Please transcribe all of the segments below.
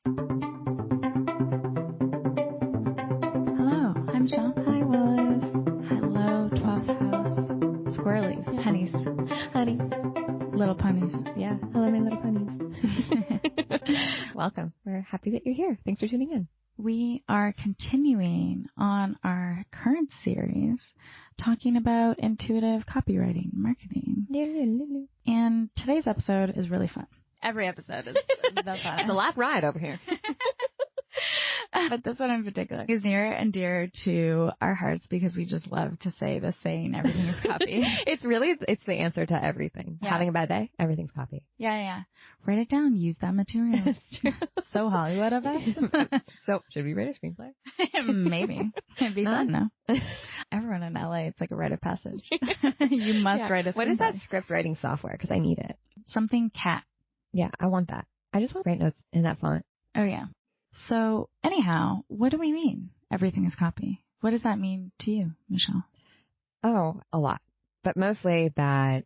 Hello, I'm Michelle. Hi, Wallis. Hello, 12th House. Squirrelies, pennies, Honey. little ponies. Yeah. Hello, my little ponies. Welcome. We're happy that you're here. Thanks for tuning in. We are continuing on our current series talking about intuitive copywriting marketing. And today's episode is really fun. Every episode is the fun. It's a lap ride over here. But this one in particular is near and dear to our hearts because we just love to say the saying, everything is copy. It's the answer to everything. Yeah. Having a bad day, everything's copy. Yeah. Write it down. Use that material. It's true. So Hollywood of us. So, should we write a screenplay? Maybe. It'd be fun, no? Everyone in LA, it's like a rite of passage. You must write a screenplay. What is that script writing software? Because I need it. Something cat. Yeah, I want that. I just want to write notes in that font. Oh, yeah. So anyhow, what do we mean? Everything is copy. What does that mean to you, Michelle? Oh, a lot. But mostly that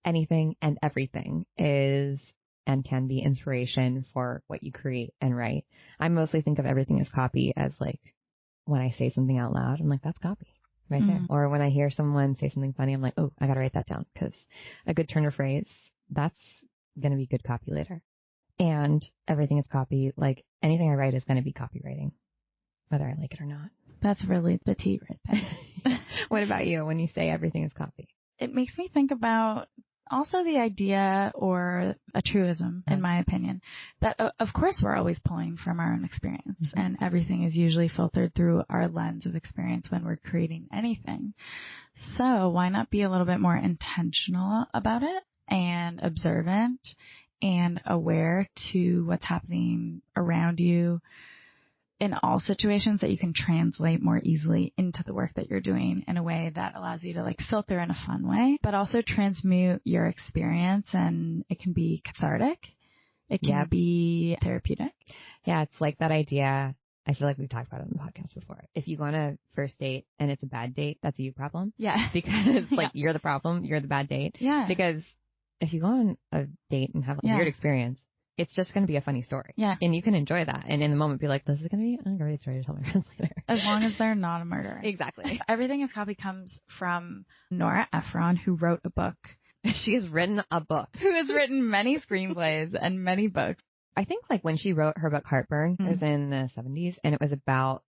anything and everything is and can be inspiration for what you create and write. I mostly think of everything as copy as like when I say something out loud, I'm like, that's copy right there. Or when I hear someone say something funny, I'm like, oh, I got to write that down because a good turn of phrase, that's going to be good copy later. And everything is copy. Like anything I write is going to be copywriting, whether I like it or not. That's really petite right there. What about you when you say everything is copy? It makes me think about also the idea or a truism, in my opinion, that of course we're always pulling from our own experience and everything is usually filtered through our lens of experience when we're creating anything. So why not be a little bit more intentional about it and observant and aware to what's happening around you in all situations that you can translate more easily into the work that you're doing in a way that allows you to like filter in a fun way, but also transmute your experience, and it can be cathartic. It can be therapeutic. Yeah, it's like that idea. I feel like we've talked about it on the podcast before. If you go on a first date and it's a bad date, that's a you problem. Yeah. Because like you're the problem, you're the bad date. Yeah. Because if you go on a date and have a weird experience, it's just going to be a funny story. Yeah. And you can enjoy that. And in the moment be like, this is going to be a great story to tell my friends later. As long as they're not a murderer. Exactly. Everything is Copy comes from Nora Ephron, who wrote a book. She has written a book. Who has written many screenplays and many books. I think like when she wrote her book Heartburn, it was in the 70s, and it was about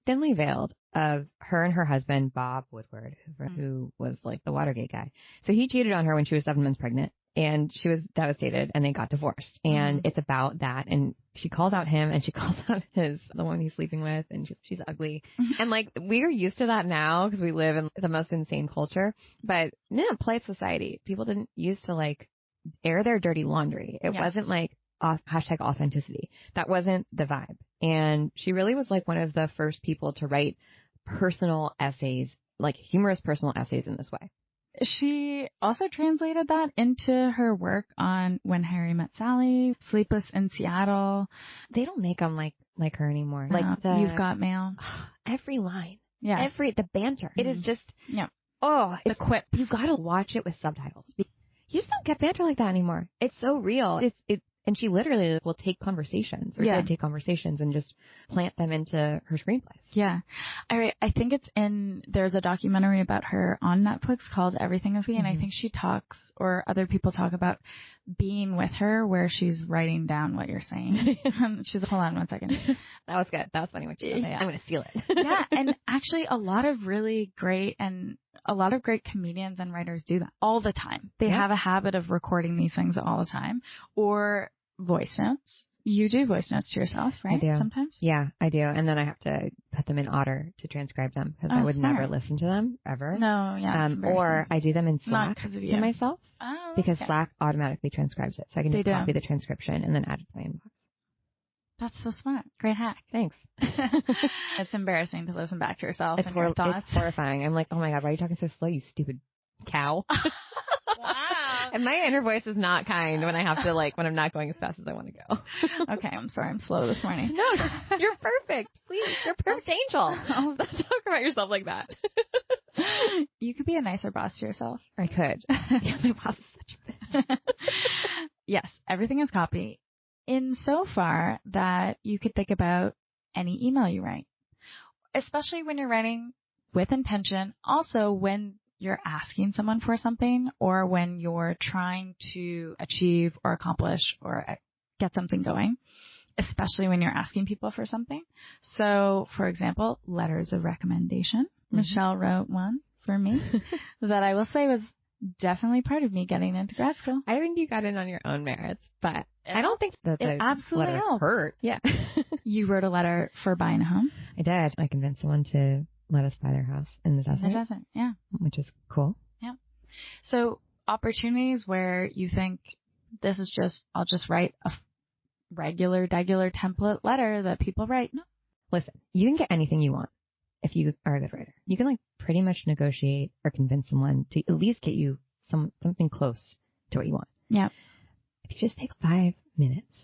thinly veiled of her and her husband, Bob Woodward, who was like the Watergate guy. So he cheated on her when she was 7 months pregnant. And she was devastated and they got divorced. And it's about that. And she calls out him and she calls out the one he's sleeping with, and she's ugly. And like, we're used to that now because we live in the most insane culture. But in a polite society, people didn't used to like air their dirty laundry. It wasn't like hashtag authenticity. That wasn't the vibe. And she really was like one of the first people to write personal essays, like humorous personal essays in this way. She also translated that into her work on When Harry Met Sally, Sleepless in Seattle. They don't make them like her anymore. No, like You've Got Mail. Every line. Yeah. The banter. It is just, the quips. You gotta watch it with subtitles. You just don't get banter like that anymore. It's so real. And she literally will take conversations, or did take conversations, and just plant them into her screenplays. Yeah. I think there's a documentary about her on Netflix called Everything Is Me, and I think she talks, or other people talk about being with her where she's writing down what you're saying. She's like, hold on 1 second. That was good. That was funny what you said. Yeah. I'm going to steal it. Yeah. And actually a lot of great comedians and writers do that all the time. They have a habit of recording these things all the time, or voice notes. You do voice notes to yourself, right? I do. Sometimes? Yeah, I do. And then I have to put them in Otter to transcribe them because I would never listen to them ever. No, yeah. Or I do them in Slack to myself because Slack automatically transcribes it. So I can just copy the transcription and then add it to my inbox. That's so smart. Great hack. Thanks. It's embarrassing to listen back to yourself and your thoughts. It's horrifying. I'm like, oh my God, why are you talking so slow, you stupid cow? Wow. And my inner voice is not kind when I have to when I'm not going as fast as I want to go. Okay, I'm sorry. I'm slow this morning. No, you're perfect. Please, you're a perfect angel. Don't talk about yourself like that. You could be a nicer boss to yourself. I could. Yeah, my boss is such a bitch. Yes, everything is copy. in so far that you could think about any email you write, especially when you're writing with intention. Also, when you're asking someone for something or when you're trying to achieve or accomplish or get something going, especially when you're asking people for something. So, for example, letters of recommendation. Mm-hmm. Michelle wrote one for me that I will say was definitely part of me getting into grad school. I think you got in on your own merits, but I don't think that the absolutely letter helped. hurt. Yeah. You wrote a letter for buying a home? I did. I convinced someone to let us buy their house in the desert. In the desert, yeah. Which is cool. Yeah. So opportunities where you think this is I'll just write a regular template letter that people write. No. Listen, you can get anything you want if you are a good writer. You can pretty much negotiate or convince someone to at least get you something close to what you want. Yeah. If you just take 5 minutes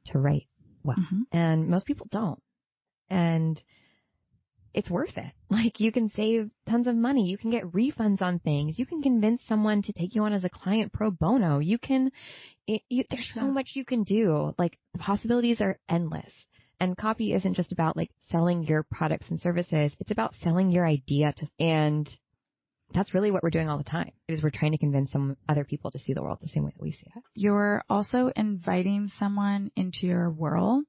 to write well, and most people don't, and it's worth it. You can save tons of money. You can get refunds on things. You can convince someone to take you on as a client pro bono. There's so much you can do. The possibilities are endless. And copy isn't just about selling your products and services. It's about selling your idea and that's really what we're doing all the time, is we're trying to convince some other people to see the world the same way that we see it. You're also inviting someone into your world.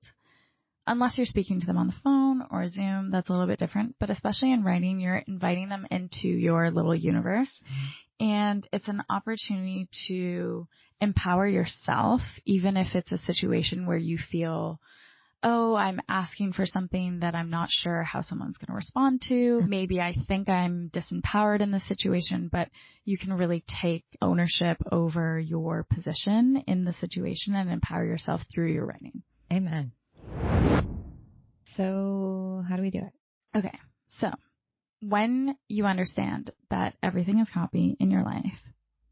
Unless you're speaking to them on the phone or Zoom, that's a little bit different. But especially in writing, you're inviting them into your little universe. And it's an opportunity to empower yourself, even if it's a situation where you feel, oh, I'm asking for something that I'm not sure how someone's going to respond to. Maybe I think I'm disempowered in this situation, but you can really take ownership over your position in the situation and empower yourself through your writing. Amen. So how do we do it? Okay. So when you understand that everything is copy in your life,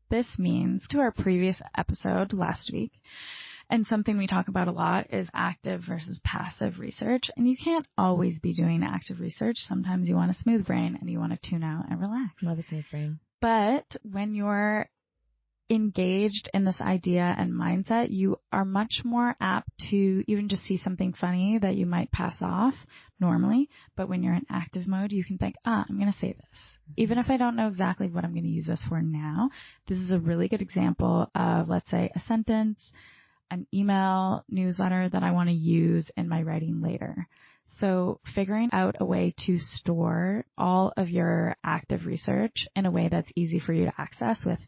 this means, to our previous episode last week, and something we talk about a lot is active versus passive research. And you can't always be doing active research. Sometimes you want a smooth brain and you want to tune out and relax. Love a smooth brain. But when you're engaged in this idea and mindset, you are much more apt to even just see something funny that you might pass off normally. But when you're in active mode, you can think, I'm going to say this. Even if I don't know exactly what I'm going to use this for now, this is a really good example of, let's say, a sentence, an email, newsletter that I want to use in my writing later. So figuring out a way to store all of your active research in a way that's easy for you to access with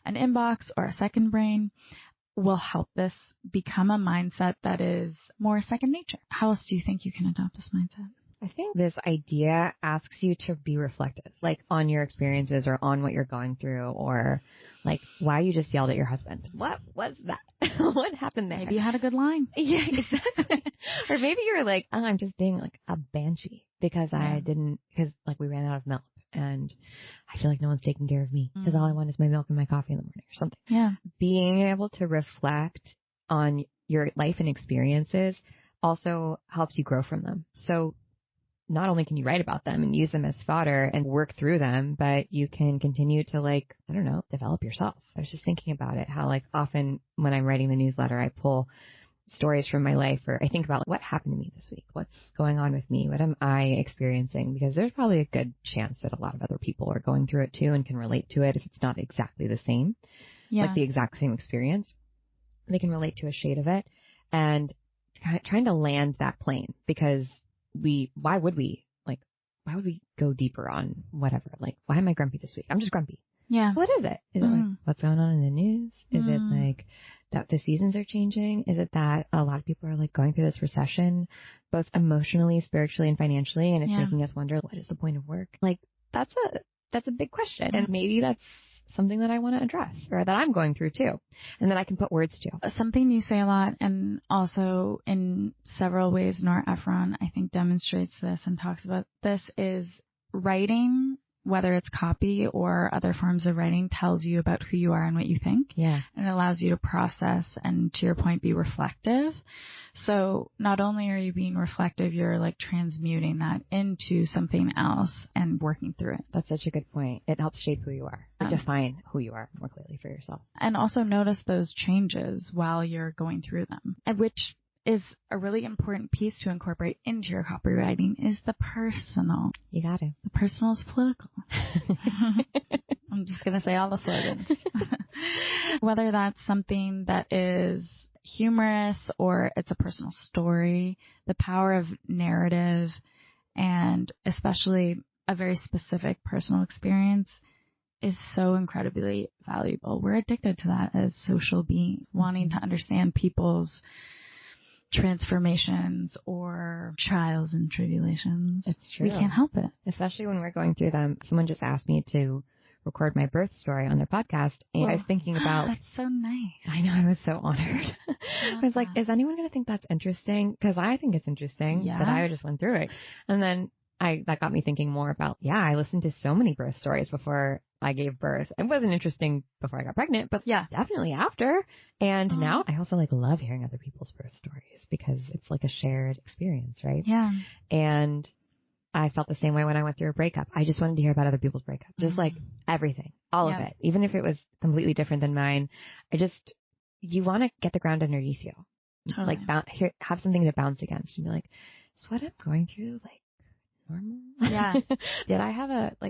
an inbox or a second brain will help this become a mindset that is more second nature. How else do you think you can adopt this mindset? I think this idea asks you to be reflective, on your experiences or on what you're going through, or why you just yelled at your husband. What was that? What happened there? Maybe you had a good line. Yeah, exactly. Or maybe you're I'm just being a banshee because we ran out of milk and I feel like no one's taking care of me because all I want is my milk and my coffee in the morning or something. Yeah. Being able to reflect on your life and experiences also helps you grow from them. So not only can you write about them and use them as fodder and work through them, but you can continue to develop yourself. I was just thinking about it, how often when I'm writing the newsletter, I pull stories from my life, or I think about what happened to me this week. What's going on with me? What am I experiencing? Because there's probably a good chance that a lot of other people are going through it too and can relate to it if it's not exactly the same, the exact same experience. They can relate to a shade of it, and trying to land that plane, because why would we go deeper on whatever? Why am I grumpy this week? I'm just grumpy. Yeah. What is it? Is it what's going on in the news? Is it that the seasons are changing? Is it that a lot of people are going through this recession, both emotionally, spiritually, and financially, and it's making us wonder, what is the point of work? That's a big question, and maybe that's something that I want to address, or that I'm going through too, and that I can put words to. Something you say a lot, and also in several ways Nora Ephron, I think, demonstrates this and talks about this, is writing whether it's copy or other forms of writing, tells you about who you are and what you think. Yeah. And it allows you to process and, to your point, be reflective. So not only are you being reflective, you're like transmuting that into something else and working through it. That's such a good point. It helps shape who you are, or define who you are more clearly for yourself. And also notice those changes while you're going through them, and which is a really important piece to incorporate into your copywriting is the personal. You got it. The personal is political. I'm just going to say all the slogans. Whether that's something that is humorous or it's a personal story, the power of narrative and especially a very specific personal experience is so incredibly valuable. We're addicted to that as social beings, wanting to understand people's transformations or trials and tribulations. It's true. We can't help it. Especially when we're going through them. Someone just asked me to record my birth story on their podcast, and I was thinking about... That's so nice. I know, I was so honored. I was like, is anyone going to think that's interesting? Because I think it's interesting, but I just went through it. And then that got me thinking more about, I listened to so many birth stories before I gave birth. It wasn't interesting before I got pregnant, but definitely after. And now I also love hearing other people's birth stories because it's like a shared experience, right? Yeah. And I felt the same way when I went through a breakup. I just wanted to hear about other people's breakups, just like everything, all of it, even if it was completely different than mine. You want to get the ground underneath you, totally. Have something to bounce against and be like, is what I'm going through normal? Yeah. Did I have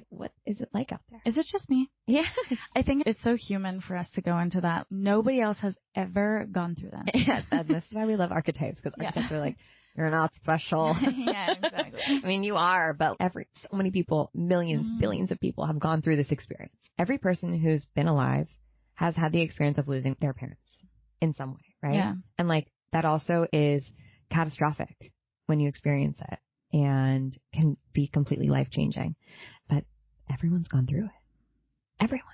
what is it like out there? Is it just me? Yeah. I think it's so human for us to go into that. Nobody else has ever gone through that. Yeah, and this is why we love archetypes, because archetypes are like, you're not special. Yeah, exactly. I mean, you are, but so many people, millions, billions of people have gone through this experience. Every person who's been alive has had the experience of losing their parents in some way, right? Yeah. And that also is catastrophic when you experience it and can be completely life-changing. But everyone's gone through it. Everyone.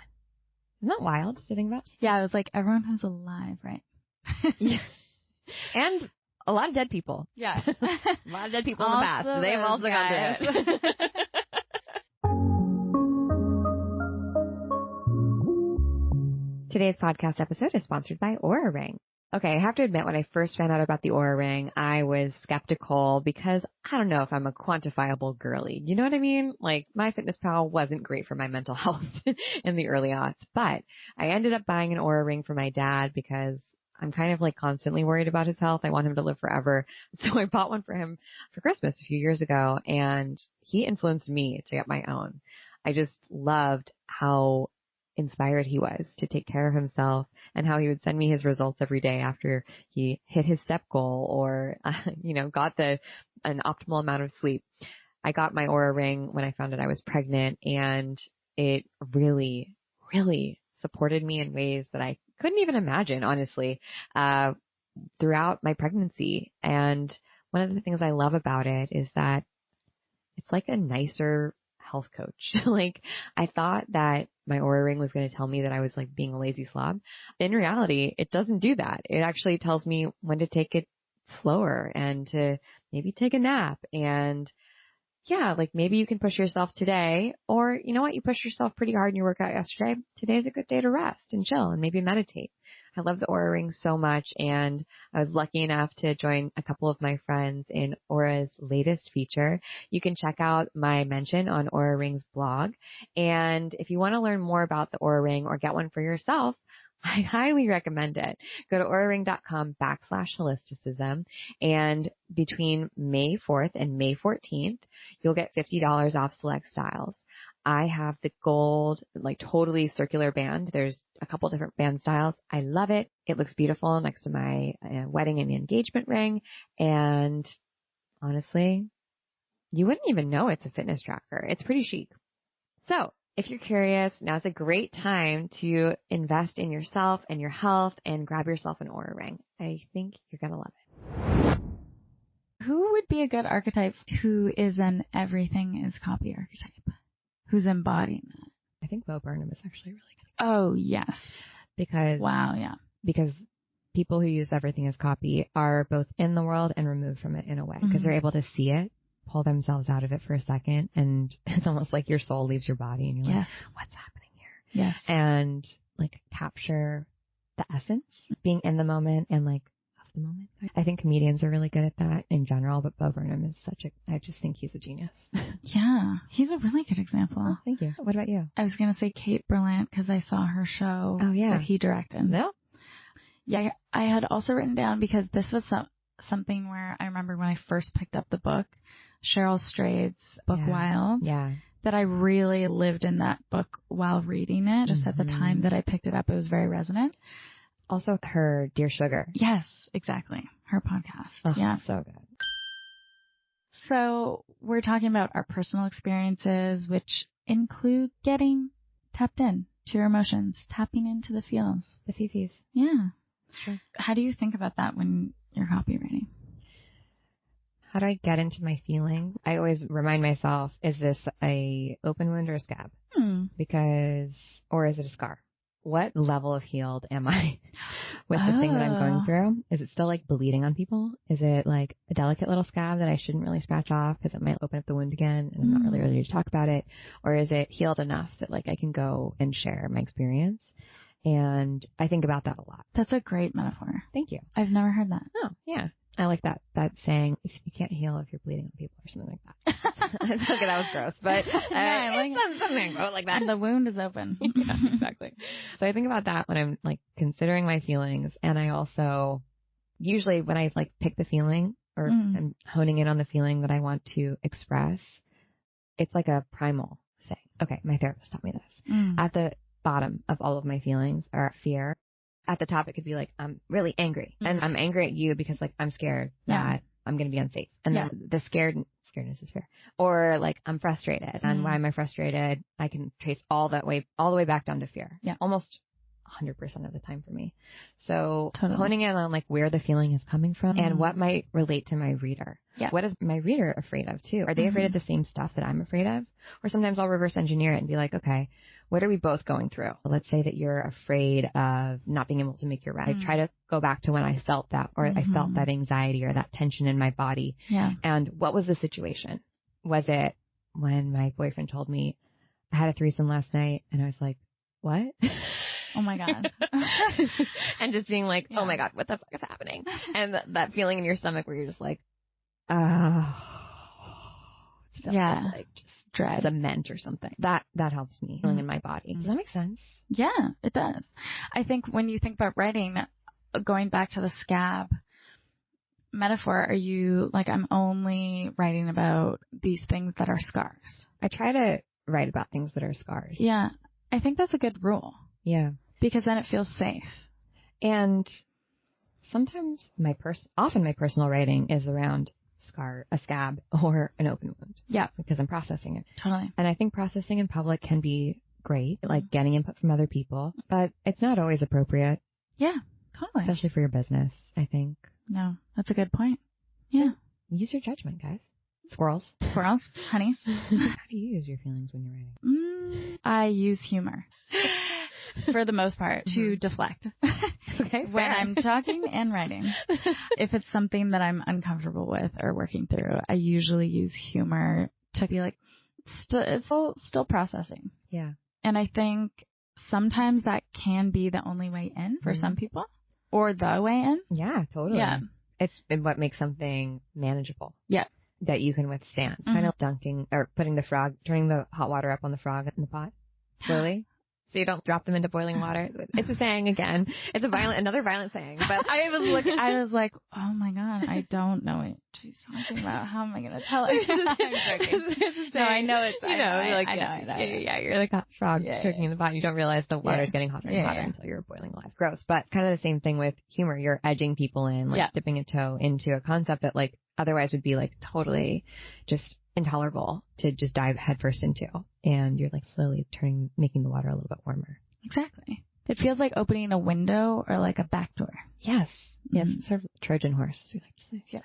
Isn't that wild to think about? Yeah, I was like, everyone who's alive, right? Yeah. And a lot of dead people. Yeah. A lot of dead people in the past. So they've also gone through it. Today's podcast episode is sponsored by Oura Ring. Okay, I have to admit, when I first found out about the Oura Ring, I was skeptical because I don't know if I'm a quantifiable girly. You know what I mean? MyFitnessPal wasn't great for my mental health in the early aughts, but I ended up buying an Oura Ring for my dad because I'm kind of constantly worried about his health. I want him to live forever. So I bought one for him for Christmas a few years ago, and he influenced me to get my own. I just loved how inspired he was to take care of himself and how he would send me his results every day after he hit his step goal or, got an optimal amount of sleep. I got my Oura Ring when I found out I was pregnant, and it really, really supported me in ways that I couldn't even imagine, honestly, throughout my pregnancy. And one of the things I love about it is that it's like a nicer health coach. I thought that my Oura Ring was going to tell me that I was being a lazy slob. In reality, it doesn't do that. It actually tells me when to take it slower and to maybe take a nap. And maybe you can push yourself today, or you know what? You pushed yourself pretty hard in your workout yesterday. Today's a good day to rest and chill and maybe meditate. I love the Oura Ring so much, and I was lucky enough to join a couple of my friends in Oura's latest feature. You can check out my mention on Oura Ring's blog. And if you want to learn more about the Oura Ring or get one for yourself, I highly recommend it. Go to auraring.com/holisticism, and between May 4th and May 14th, you'll get $50 off select styles. I have the gold, totally circular band. There's a couple different band styles. I love it. It looks beautiful next to my wedding and engagement ring. And honestly, you wouldn't even know it's a fitness tracker. It's pretty chic. So if you're curious, now's a great time to invest in yourself and your health and grab yourself an Oura Ring. I think you're going to love it. Who would be a good archetype who is an everything is copy archetype? Who's embodying that? I think Bo Burnham is actually really good. Oh, yes. Because people who use everything as copy are both in the world and removed from it in a way, because they're able to see it, pull themselves out of it for a second, and it's almost like your soul leaves your body and you're like, what's happening here? Yes. And like capture the essence, being in the moment and like of the moment. I think comedians are really good at that in general, but Bo Burnham is I just think he's a genius. Yeah. He's a really good example. Oh, thank you. What about you? I was going to say Kate Berlant because I saw her show that he directed. No? Yeah. I had also written down because this was something where I remember when I first picked up the book, Cheryl Strayed's book Wild. Yeah. That I really lived in that book while reading it. Just at the time that I picked it up, it was very resonant. Also her Dear Sugar. Yes, exactly. Her podcast. Oh, yeah. So good. So we're talking about our personal experiences, which include getting tapped in to your emotions, tapping into the feels. The fifis. Yeah. Sure. How do you think about that when you're copywriting? How do I get into my feelings? I always remind myself, is this a open wound or a scab? Or is it a scar? What level of healed am I with the thing that I'm going through? Is it still like bleeding on people? Is it like a delicate little scab that I shouldn't really scratch off because it might open up the wound again and I'm not really ready to talk about it? Or is it healed enough that like I can go and share my experience? And I think about that a lot. That's a great metaphor. Thank you. I've never heard that. Oh, yeah. I like that saying, if you can't heal if you're bleeding on people or something like that. Okay, that was gross, but I like something like that. And the wound is open. Yeah, exactly. So I think about that when I'm like considering my feelings, and I also usually when I like pick the feeling or I'm honing in on the feeling that I want to express, it's like a primal thing. Okay, my therapist taught me this. At the bottom of all of my feelings are fear. At the top, it could be like, I'm really angry. And I'm angry at you because like I'm scared that I'm going to be unsafe. And then the scaredness is fear. Or like I'm frustrated. And why am I frustrated? I can trace all the way back down to fear. Yeah. Almost 100% of the time for me. So honing in on like where the feeling is coming from and what might relate to my reader. Yeah. What is my reader afraid of too? Are they afraid of the same stuff that I'm afraid of? Or sometimes I'll reverse engineer it and be like, okay, what are we both going through? Let's say that you're afraid of not being able to make your ride. I try to go back to when I felt that, or I felt that anxiety or that tension in my body. Yeah. And what was the situation? Was it when my boyfriend told me I had a threesome last night and I was like, what? Oh my God. And just being like, oh my God, what the fuck is happening? And that feeling in your stomach where you're just like, oh, it feels like just dread, cement or something. That helps me feeling in my body. Does that make sense? Yeah, it does. I think when you think about writing, going back to the scab metaphor, are you like, I'm only writing about these things that are scars? I try to write about things that are scars. Yeah. I think that's a good rule. Yeah. Because then it feels safe. And sometimes often my personal writing is around a scab or an open wound. Yeah. Because I'm processing it. Totally. And I think processing in public can be great, like getting input from other people, but it's not always appropriate. Yeah, totally. Especially for your business, I think. No, that's a good point. Yeah. So use your judgment, guys. Squirrels, honeys. How do you use your feelings when you're writing? I use humor. For the most part, to deflect. Okay. When I'm talking and writing. If it's something that I'm uncomfortable with or working through, I usually use humor to be like, it's still processing. Yeah. And I think sometimes that can be the only way in for some people, or the way in. Yeah, totally. Yeah. It's what makes something manageable. Yeah. That you can withstand. Kind of dunking or turning the hot water up on the frog in the pot slowly. So you don't drop them into boiling water. It's a saying again. It's another violent saying. But I was like, oh my God, I don't know what she's talking about. How am I going to tell her? I'm joking. No, I know it's, I know. You're like a frog cooking in the pot. And you don't realize the water's getting hotter and hotter until you're boiling alive. Gross. But kind of the same thing with humor. You're edging people in, like dipping a toe into a concept that like otherwise would be like totally just intolerable to just dive headfirst into, and you're like slowly making the water a little bit warmer. Exactly. It feels like opening a window or like a back door. Yes. Yes. Sort of Trojan horse, as we like to say. Yes.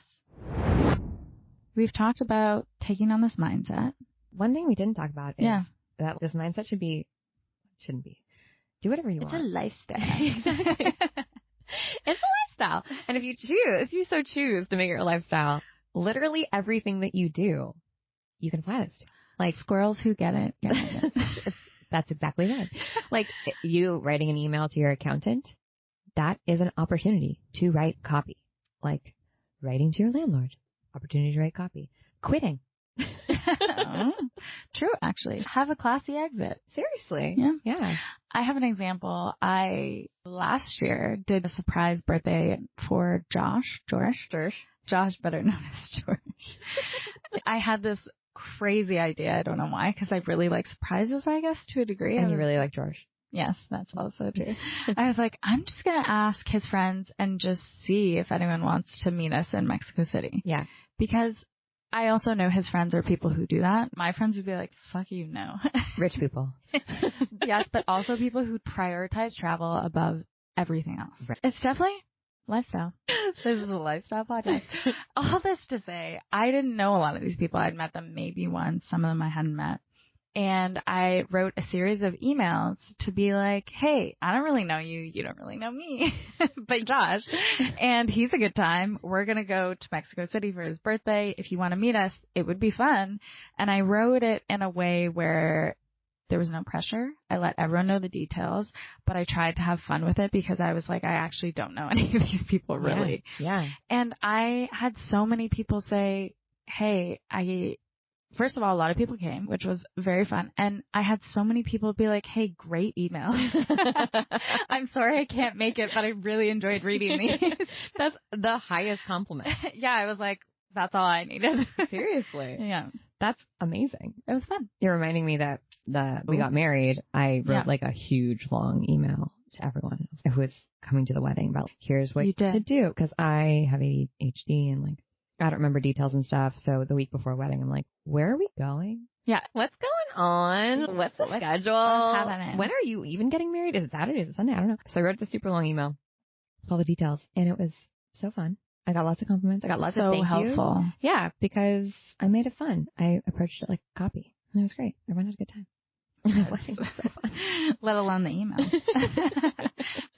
We've talked about taking on this mindset. One thing we didn't talk about is that this mindset shouldn't be. Do whatever you want. It's a lifestyle. Exactly. It's a lifestyle. And if you so choose to make it a lifestyle, literally everything that you do, you can apply this to. Like squirrels who get it. That's exactly right. Like you writing an email to your accountant, that is an opportunity to write copy. Like writing to your landlord, opportunity to write copy. Quitting. True, actually. Have a classy exit. Seriously. Yeah. I have an example. I last year did a surprise birthday for Josh, better known as George. I had this crazy idea. I don't know why, because I really like surprises, I guess, to a degree. And you really like George. Yes, that's also true. I was like, I'm just going to ask his friends and just see if anyone wants to meet us in Mexico City. Yeah. Because I also know his friends are people who do that. My friends would be like, fuck you, no. Rich people. Yes, but also people who prioritize travel above everything else. Right. It's definitely lifestyle. This is a lifestyle podcast. All this to say, I didn't know a lot of these people. I'd met them maybe once. Some of them I hadn't met. And I wrote a series of emails to be like, hey, I don't really know you. You don't really know me, but Josh, and he's a good time. We're going to go to Mexico City for his birthday. If you want to meet us, it would be fun. And I wrote it in a way where there was no pressure. I let everyone know the details, but I tried to have fun with it because I was like, I actually don't know any of these people really. Yeah. And I had so many people say, hey, first of all, a lot of people came, which was very fun. And I had so many people be like, hey, great email. I'm sorry I can't make it, but I really enjoyed reading these. That's the highest compliment. Yeah, I was like, that's all I needed. Seriously. Yeah. That's amazing. It was fun. You're reminding me that we got married. I wrote like a huge long email to everyone who was coming to the wedding about here's what to do. Because I have ADHD and like, I don't remember details and stuff. So the week before wedding, I'm like, where are we going? Yeah. What's going on? What's the schedule? When are you even getting married? Is it Saturday? Is it Sunday? I don't know. So I wrote the super long email with all the details and it was so fun. I got lots of compliments. I got lots of thank yous. So helpful. Yeah, because I made it fun. I approached it like a copy and it was great. Everyone had a good time. So fun. Let alone the email.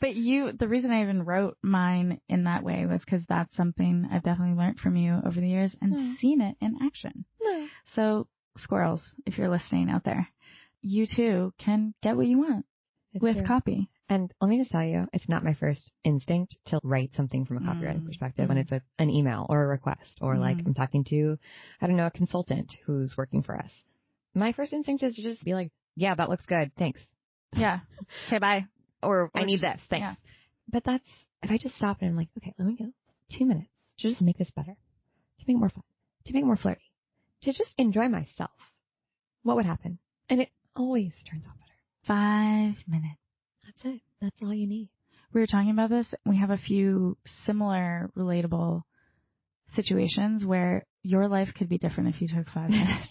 But the reason I even wrote mine in that way was because that's something I've definitely learned from you over the years and seen it in action. So squirrels, if you're listening out there, you too can get what you want with copy. And let me just tell you, it's not my first instinct to write something from a copywriting perspective when it's an email or a request or like I'm talking to, I don't know, a consultant who's working for us. My first instinct is to just be like, yeah, that looks good. Thanks. Yeah. Okay, bye. Or I need this. Thanks. Yeah. But that's, if I just stop and I'm like, okay, let me go 2 minutes to just make this better, to make it more fun, to make it more flirty, to just enjoy myself, what would happen? And it always turns out better. 5 minutes. That's it. That's all you need. We were talking about this. We have a few similar relatable situations where your life could be different if you took 5 minutes.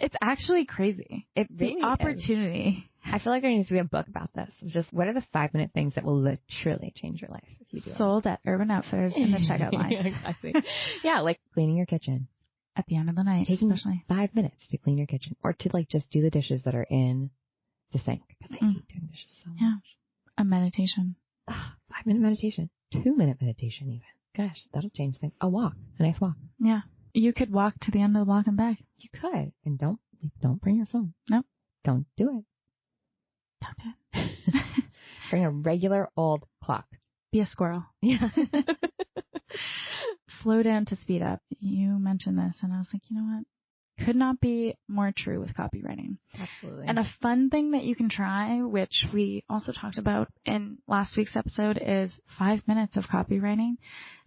It's actually crazy. The opportunity. I feel like there needs to be a book about this. Just what are the 5-minute things that will literally change your life if you do Sold at Urban Outfitters in the checkout line. Yeah, exactly. Yeah, like cleaning your kitchen. At the end of the night, taking especially 5 minutes to clean your kitchen. Or to like just do the dishes that are in the sink. Because I hate doing dishes so much. Yeah. A meditation. 5-minute meditation. 2-minute meditation even. Gosh, that'll change things. A walk. A nice walk. Yeah. You could walk to the end of the block and back. You could. And don't bring your phone. Nope. Don't do it. Don't do it. Bring a regular old clock. Be a squirrel. Yeah. Slow down to speed up. You mentioned this and I was like, you know what? Could not be more true with copywriting. Absolutely. And a fun thing that you can try, which we also talked about in last week's episode, is 5 minutes of copywriting.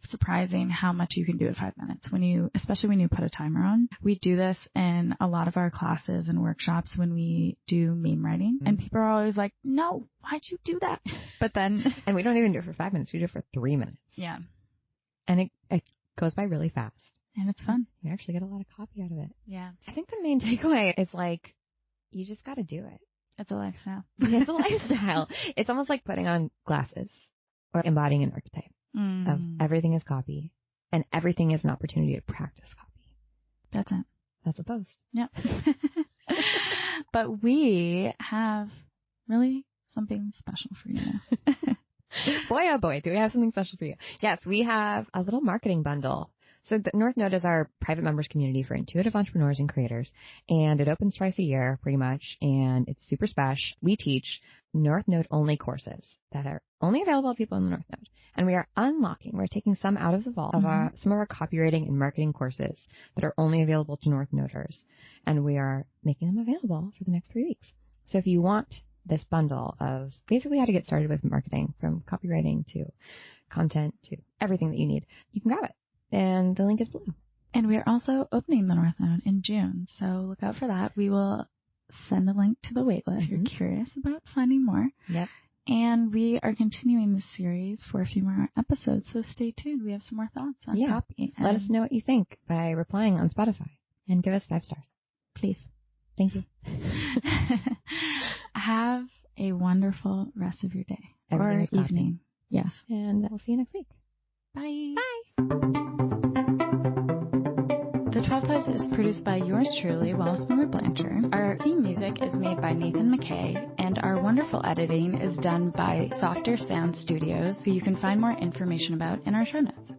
It's surprising how much you can do in 5 minutes especially when you put a timer on. We do this in a lot of our classes and workshops when we do meme writing. And people are always like, no, why'd you do that? But then. And we don't even do it for 5 minutes. We do it for 3 minutes. Yeah. And it goes by really fast. And it's fun. You actually get a lot of copy out of it. Yeah. I think the main takeaway is like, you just got to do it. It's a lifestyle. It's a lifestyle. It's almost like putting on glasses or embodying an archetype of everything is copy and everything is an opportunity to practice copy. That's it. That's a post. Yep. But we have really something special for you. Boy, oh boy, do we have something special for you. Yes, we have a little marketing bundle. So the North Node is our private members community for intuitive entrepreneurs and creators, and it opens twice a year pretty much, and it's super special. We teach North Node only courses that are only available to people in the North Node, and we're taking some out of the vault of some of our copywriting and marketing courses that are only available to North Noders, and we are making them available for the next 3 weeks. So if you want this bundle of basically how to get started with marketing, from copywriting to content to everything that you need, you can grab it. And the link is below. And we are also opening the North Node in June, so look out for that. We will send a link to the waitlist if you're curious about finding more. Yep. And we are continuing this series for a few more episodes, so stay tuned. We have some more thoughts on copy. Let us know what you think by replying on Spotify, and give us 5 stars. Please. Thank you. Have a wonderful rest of your day Everything or evening. Yes. And we'll see you next week. Bye. Bye. The 12th House is produced by yours truly, Wallis Blanchard. Our theme music is made by Nathan McKay, and our wonderful editing is done by Softer Sound Studios, who you can find more information about in our show notes.